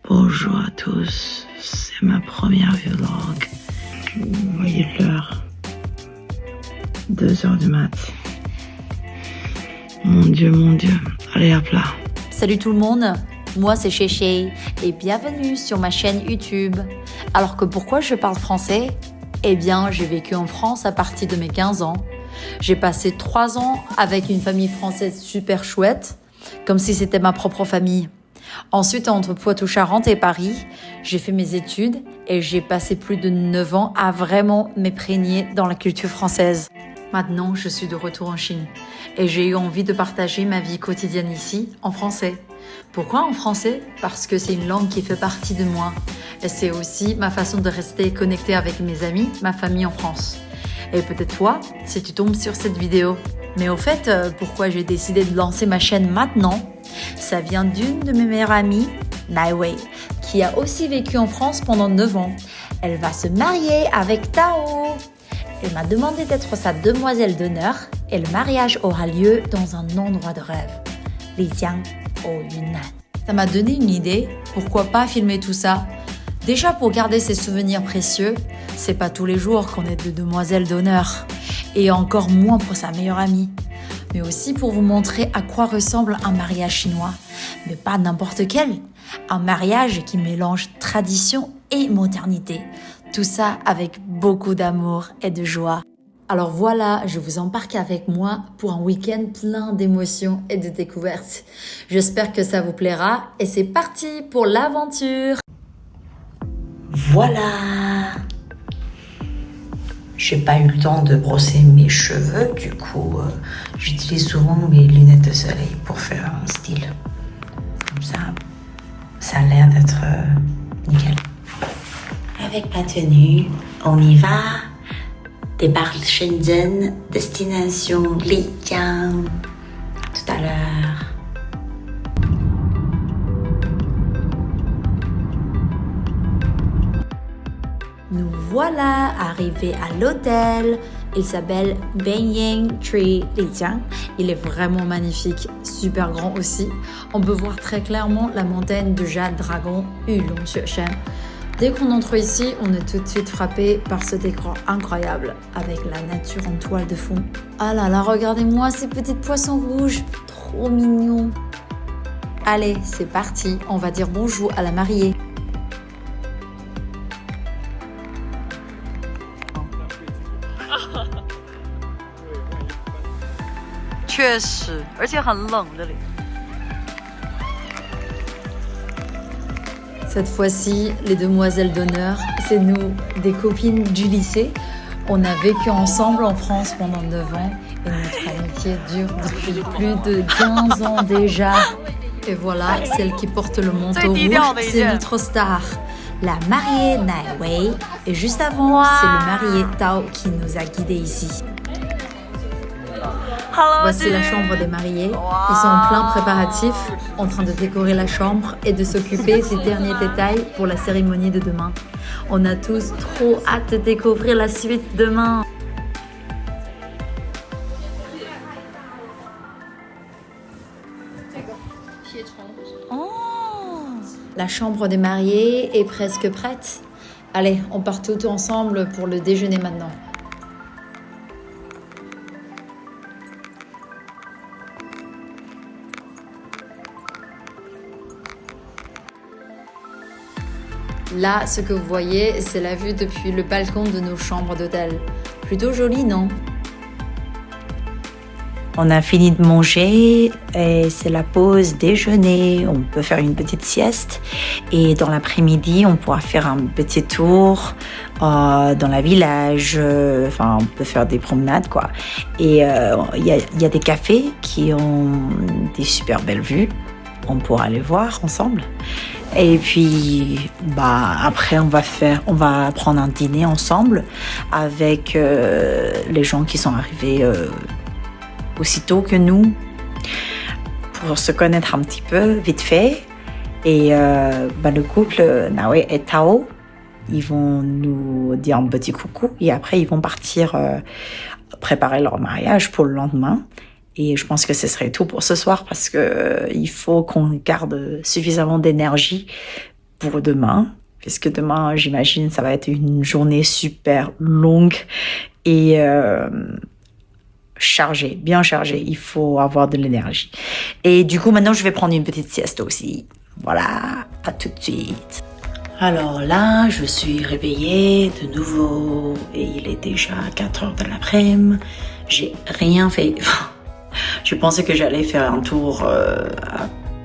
Bonjour à tous, c'est ma première vlog. Vous voyez l'heure, 2h du mat. Mon Dieu, allez hop là. Salut tout le monde, moi c'est Chéché et bienvenue sur ma chaîne YouTube. Alors que pourquoi je parle français? Eh bien, j'ai vécu en France à partir de mes 15 ans. J'ai passé 3 ans avec une famille française super chouette, comme si c'était ma propre famille. Ensuite, entre Poitou-Charentes et Paris, j'ai fait mes études et j'ai passé plus de 9 ans à vraiment m'imprégner dans la culture française. Maintenant, je suis de retour en Chine et j'ai eu envie de partager ma vie quotidienne ici, en français. Pourquoi en français? Parce que c'est une langue qui fait partie de moi et c'est aussi ma façon de rester connectée avec mes amis, ma famille en France. Et peut-être toi, si tu tombes sur cette vidéo. Mais au fait, pourquoi j'ai décidé de lancer ma chaîne maintenant? Ça vient d'une de mes meilleures amies, Nai Wei, qui a aussi vécu en France pendant 9 ans. Elle va se marier avec Tao. Elle m'a demandé d'être sa demoiselle d'honneur et le mariage aura lieu dans un endroit de rêve, Lijiang, au Yunnan. Ça m'a donné une idée, pourquoi pas filmer tout ça? Déjà pour garder ces souvenirs précieux, c'est pas tous les jours qu'on est de demoiselle d'honneur, et encore moins pour sa meilleure amie. Mais aussi pour vous montrer à quoi ressemble un mariage chinois, mais pas n'importe quel. Un mariage qui mélange tradition et modernité. Tout ça avec beaucoup d'amour et de joie. Alors voilà, je vous embarque avec moi pour un week-end plein d'émotions et de découvertes. J'espère que ça vous plaira et c'est parti pour l'aventure. Voilà. J'ai pas eu le temps de brosser mes cheveux, du coup, j'utilise souvent mes lunettes de soleil pour faire un style. Comme ça a l'air d'être nickel. Avec ma tenue, on y va. Départ Shenzhen, destination Lijiang. Tout à l'heure. Nous voilà arrivés à l'hôtel. Il s'appelle Banyan Tree Lijiang. Il est vraiment magnifique, super grand aussi. On peut voir très clairement la montagne de jade dragon Yulong Xueshan. Dès qu'on entre ici, on est tout de suite frappé par ce décor incroyable avec la nature en toile de fond. Ah là là, regardez-moi ces petites poissons rouges, trop mignons. Allez, c'est parti, on va dire bonjour à la mariée. 确实，而且很冷这里。 Cette fois-ci, les demoiselles d'honneur, c'est nous, des copines du lycée. On a vécu ensemble en France pendant 9 ans et notre amitié dure depuis plus de 15 ans déjà. Et voilà, celle qui porte le manteau rouge, c'est notre star, la mariée Nai Wei. Et juste avant, c'est le marié Tao qui nous a guidés ici. Voici la chambre des mariés. Ils sont en plein préparatif, en train de décorer la chambre et de s'occuper des derniers détails pour la cérémonie de demain. On a tous trop hâte de découvrir la suite demain. La chambre des mariés est presque prête. Allez, on part tous ensemble pour le déjeuner maintenant. Là, ce que vous voyez, c'est la vue depuis le balcon de nos chambres d'hôtel. Plutôt joli, non? On a fini de manger et c'est la pause déjeuner. On peut faire une petite sieste et dans l'après-midi, on pourra faire un petit tour dans la village. Enfin, on peut faire des promenades, quoi. Et il y a des cafés qui ont des super belles vues. On pourra les voir ensemble. Et puis, après, on va prendre un dîner ensemble avec les gens qui sont arrivés aussitôt que nous pour se connaître un petit peu, vite fait. Et le couple Nawe et Tao, ils vont nous dire un petit coucou et après, ils vont partir préparer leur mariage pour le lendemain. Et je pense que ce serait tout pour ce soir parce que il faut qu'on garde suffisamment d'énergie pour demain, puisque demain, j'imagine, ça va être une journée super longue et chargée, bien chargée. Il faut avoir de l'énergie. Et du coup, maintenant, je vais prendre une petite sieste aussi. Voilà, à tout de suite. Alors là, je suis réveillée de nouveau et il est déjà 4h de l'après-midi. J'ai rien fait. Je pensais que j'allais faire un tour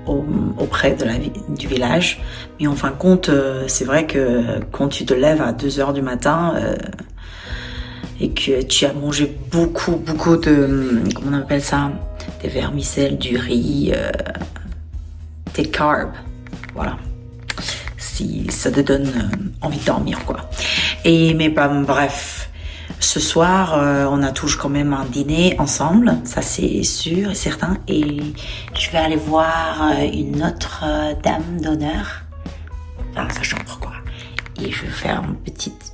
auprès du village. Mais en fin de compte, c'est vrai que quand tu te lèves à 2h du matin et que tu as mangé beaucoup de, comment on appelle ça, des vermicelles, du riz, des carbs, voilà. Si ça te donne envie de dormir, quoi. Mais bref, ce soir, on a toujours quand même un dîner ensemble, ça c'est sûr et certain. Et je vais aller voir une autre dame d'honneur dans sa chambre, quoi. Et je vais faire une petite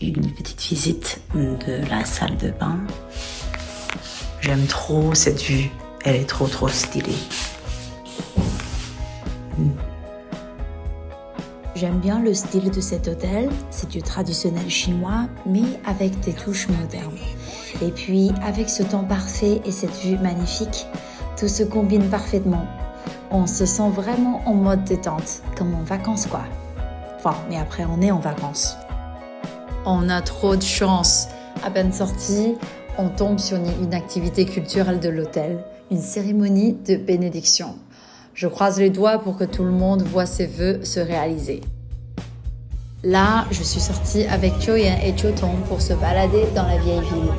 visite de la salle de bain. J'aime trop cette vue, elle est trop stylée. J'aime bien le style de cet hôtel, c'est du traditionnel chinois, mais avec des touches modernes. Et puis, avec ce temps parfait et cette vue magnifique, tout se combine parfaitement. On se sent vraiment en mode détente, comme en vacances quoi. Enfin, mais après on est en vacances. On a trop de chance. À peine sorti, on tombe sur une activité culturelle de l'hôtel, une cérémonie de bénédiction. Je croise les doigts pour que tout le monde voit ses vœux se réaliser. Là, je suis sortie avec Choyen et Chotong pour se balader dans la vieille ville.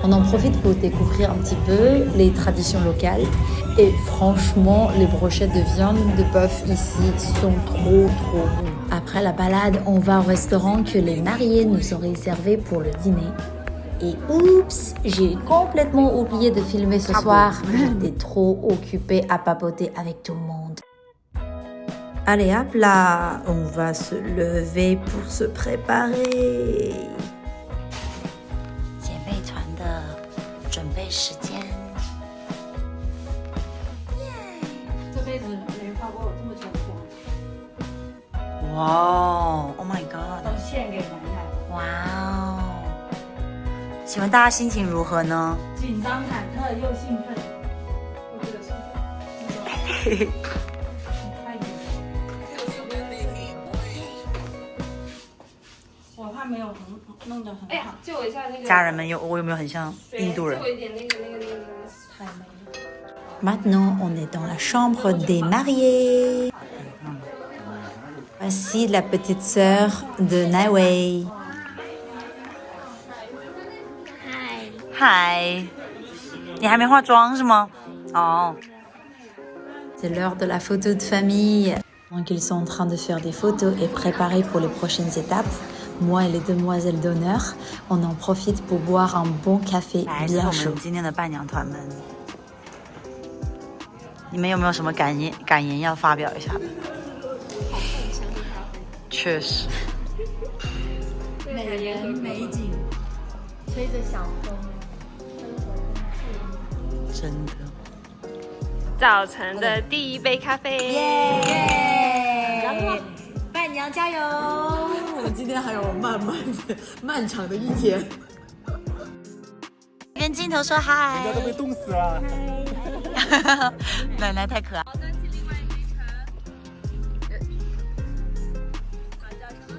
On en profite pour découvrir un petit peu les traditions locales. Et franchement, les brochettes de viande de bœuf ici sont trop bonnes. Après la balade, on va au restaurant que les mariés nous ont réservé pour le dîner. Et oups, j'ai complètement oublié de filmer ce soir. J'étais trop occupée à papoter avec tout le monde. Allez hop là, on va se lever pour se préparer. 姐妹团的准备时间。这辈子没化过这么久的妆，哇 ，Oh my god！ 都献给奶奶。哇哦！请问大家心情如何呢？紧张、忐忑又兴奋，我觉得是。太紧我怕没有弄得很好。哎呀，借我一下那个。家人们我有没有很像印度人？ Maintenant, on est dans la chambre des mariés. Voici la petite sœur de Naiwei. 嗨，你还没化妆是吗？哦。C'est l'heure de la photo de famille. Donc ils sont en train de faire des photos et préparer pour les prochaines étapes. Moi et les demoiselles d'honneur, on en profite pour boire un bon café bien chaud. 今天的伴娘团们，你们有没有什么感言要发表一下的？确实，美人美景，吹着小风，真的。早晨的第一杯咖啡，耶！伴娘加油！我们今天还有漫长的一天。跟镜头说嗨，人家都被冻死了。奶奶太可爱。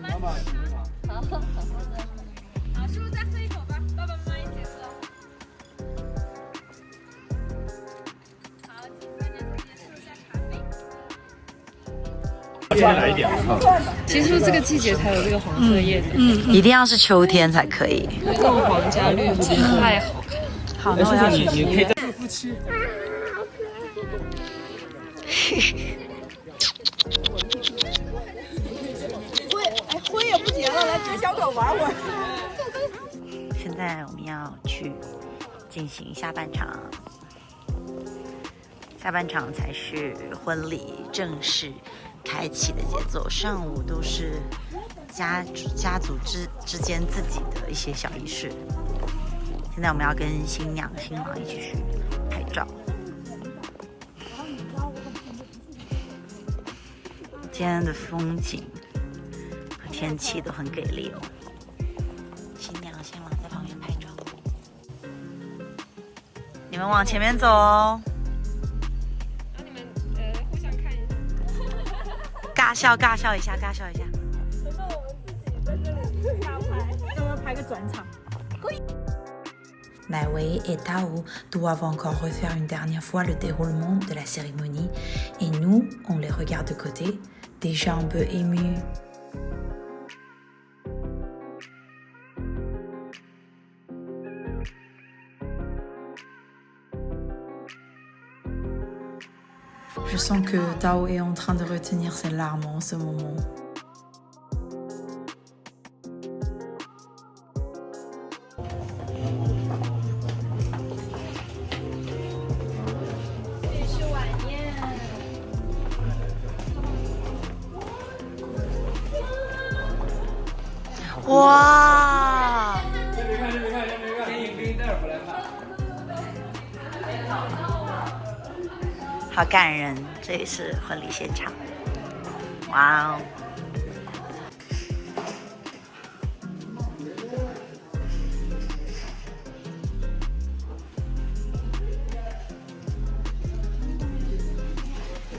妈妈，好，师傅再喝一口吧，爸爸妈妈一起喝。好，请伴娘姐姐试一下咖啡。再来一点。其实这个季节才有这个黄色的叶子，一定要是秋天才可以。凤凰加绿色太好看。好，那我要去。你可以在夫妻。婚也不结了，来追小狗玩会儿。现在我们要去进行下半场，下半场才是婚礼正式开启的节奏。上午都是家族之间自己的一些小仪式。现在我们要跟新娘新郎一起去拍照。今天的风景天气都很给力哦。新娘新郎在旁边拍照，你们往前面走哦。然后你们互相看一尬下。笑一下。轮到我们自己在这里打牌，要不要拍个转场Naoé et Tao doivent encore refaire une dernière fois le déroulement de la cérémonie et nous, on les regarde de côté, déjà un peu émus. Je sens que Tao est en train de retenir ses larmes en ce moment. Wow! 好感人，这里是婚礼现场。哇哦！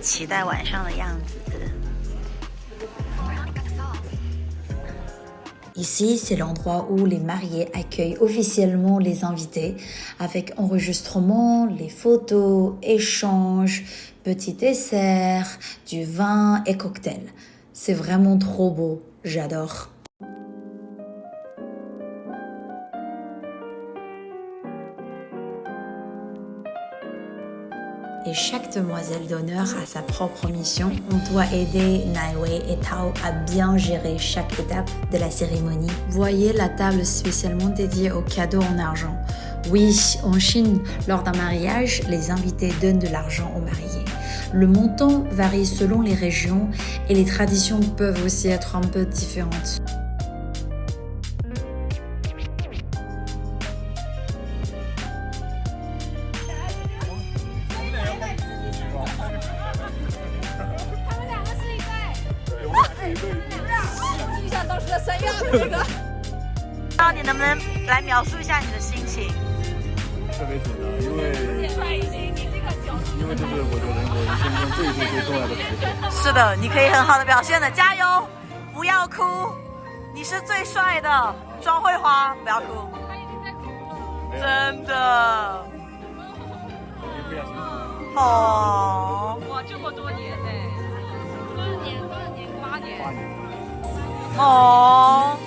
期待晚上的样子。Ici, c'est l'endroit où les mariés accueillent officiellement les invités avec enregistrement, les photos, échanges, petits desserts, du vin et cocktails. C'est vraiment trop beau, j'adore. Et chaque demoiselle d'honneur a sa propre mission. On doit aider Naoé et Tao à bien gérer chaque étape de la cérémonie. Voyez la table spécialement dédiée aux cadeaux en argent. Oui, en Chine, lors d'un mariage, les invités donnent de l'argent aux mariés. Le montant varie selon les régions et les traditions peuvent aussi être un peu différentes.那你能不能来描述一下你的心情？特别紧张，因为这是我觉得我人生中最重要的时刻。是的，你可以很好的表现的，加油，不要哭，你是最帅的，庄慧华，不要哭，真的。哦，哇，这么多年呢，8年。哦。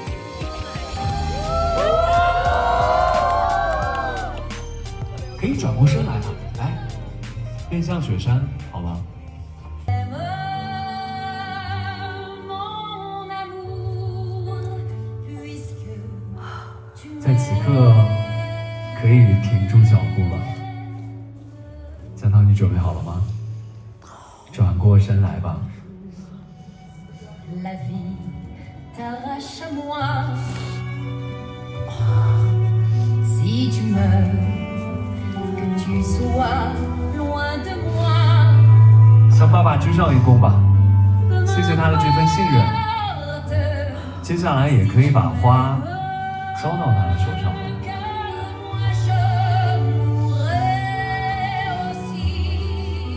可以转过身来了，来，面向雪山，好吗？在此刻，可以停住脚步了。江涛，你准备好了吗？转过身来吧。向爸爸鞠上一躬吧，谢谢他的这份信任。接下来也可以把花交到他的手上了。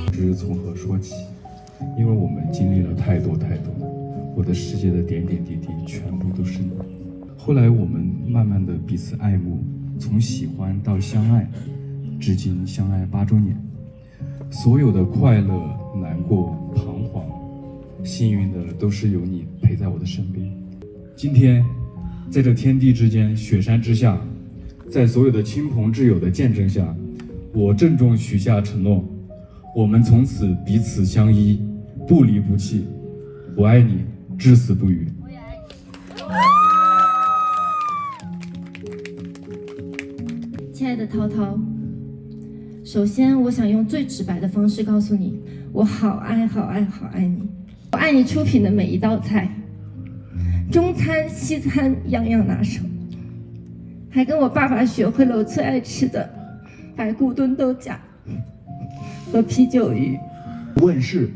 不知从何说起，因为我们经历了太多，我的世界的点点滴滴全部都是你。后来我们慢慢的彼此爱慕，从喜欢到相爱，至今相爱8周年。所有的快乐、难过、彷徨，幸运的都是有你陪在我的身边。今天，在这天地之间、雪山之下，在所有的亲朋挚友的见证下，我郑重许下承诺，我们从此彼此相依，不离不弃。我爱你，至死不渝。我也爱你。亲爱的涛涛，首先我想用最直白的方式告诉你，我好爱你。我爱你出品的每一道菜，中餐西餐样样拿手，还跟我爸爸学会了我最爱吃的白骨炖豆角和啤酒鱼。问世，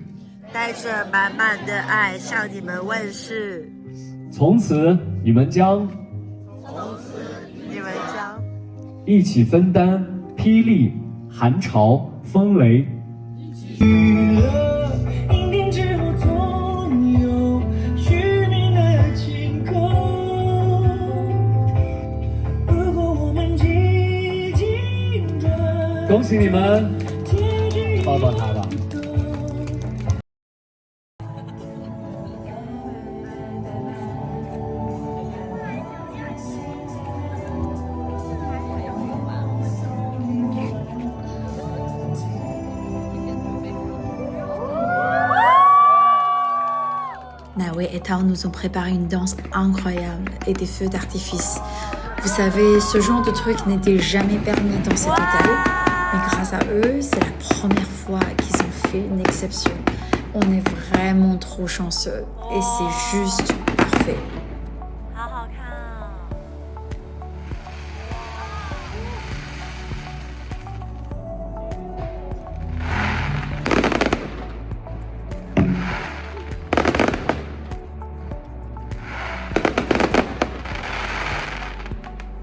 带着满满的爱向你们问世。从此你们将一起分担霹雳、寒潮、风雷。恭喜你们，抱抱他吧。Naoué et Tao nous ont préparé une danse incroyable et des feux d'artifice. Vous savez, ce genre de truc n'était jamais permis dans cet hôtel, mais grâce à eux, c'est la première fois qu'ils ont fait une exception. On est vraiment trop chanceux et c'est juste parfait.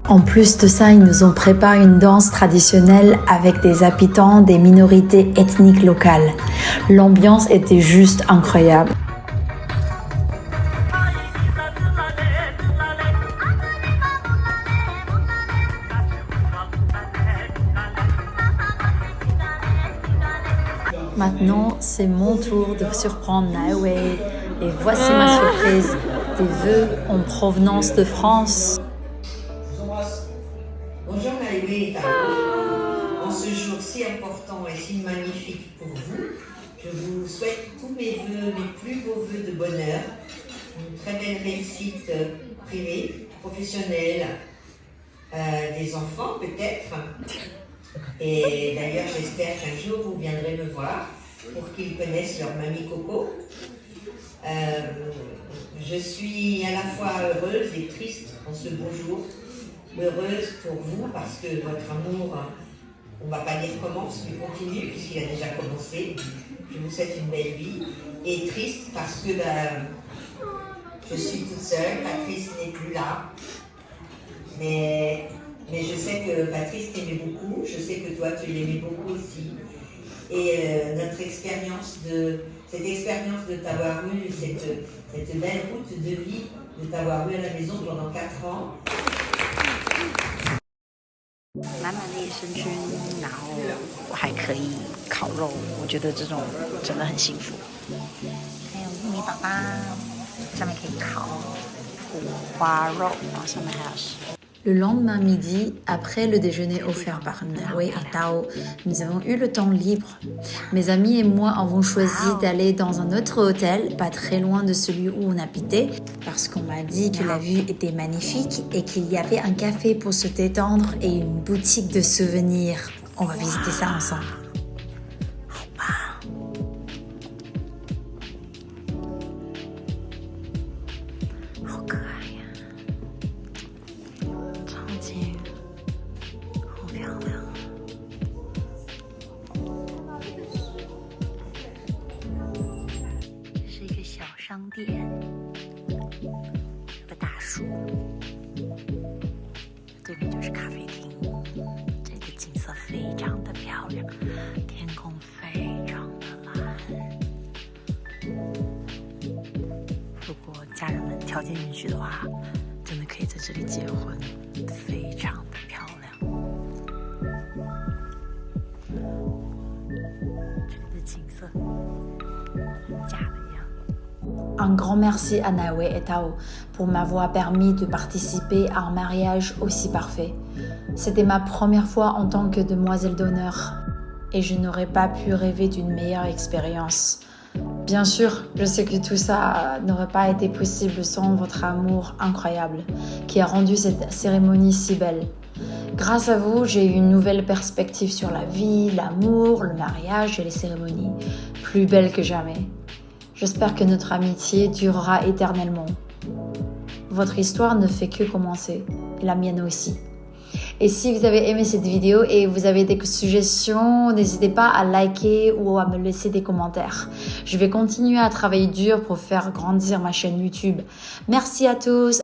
En plus de ça, ils nous ont préparé une danse traditionnelle avec des habitants des minorités ethniques locales. L'ambiance était juste incroyable. Maintenant, c'est mon tour de surprendre Naoué. Et voici ma surprise, des vœux en provenance de France. Bonjour Naoué et Tao. En ce jour si important et si magnifique pour vous, je vous souhaite tous mes vœux, mes plus beaux vœux de bonheur, une très belle réussite privée, professionnelle, des enfants peut-être. Et d'ailleurs, j'espère qu'un jour vous viendrez me voir pour qu'ils connaissent leur mamie Coco. Je suis à la fois heureuse et triste en ce beau jour. Heureuse pour vous parce que votre amour, on ne va pas dire commence, mais continue puisqu'il a déjà commencé. Je vous souhaite une belle vie. Et triste parce que je suis toute seule, Patrice n'est plus là. Mais je sais que Patrice t'aimait beaucoup, je sais que toi tu l'aimais beaucoup aussi. Et cette expérience de t'avoir eu, cette belle route de vie, de t'avoir eu à la maison pendant 4 ans. 满满的益生菌，然后我还可以烤肉，我觉得这种真的很幸福。还有玉米粑粑，上面可以烤五花肉，然后上面还有。Le lendemain midi, après le déjeuner offert par Naoué et Tao, nous avons eu le temps libre. Mes amis et moi avons choisi d'aller dans un autre hôtel, pas très loin de celui où on habitait, parce qu'on m'a dit que la vue était magnifique et qu'il y avait un café pour se détendre et une boutique de souvenirs. On va visiter ça ensemble. Un grand merci à Naoué et Tao pour m'avoir permis de participer à un mariage aussi parfait. C'était ma première fois en tant que demoiselle d'honneur et je n'aurais pas pu rêver d'une meilleure expérience. Bien sûr, je sais que tout ça n'aurait pas été possible sans votre amour incroyable qui a rendu cette cérémonie si belle. Grâce à vous, j'ai eu une nouvelle perspective sur la vie, l'amour, le mariage et les cérémonies, plus belles que jamais. J'espère que notre amitié durera éternellement. Votre histoire ne fait que commencer, et la mienne aussi. Et si vous avez aimé cette vidéo et vous avez des suggestions, n'hésitez pas à liker ou à me laisser des commentaires. Je vais continuer à travailler dur pour faire grandir ma chaîne YouTube. Merci à tous.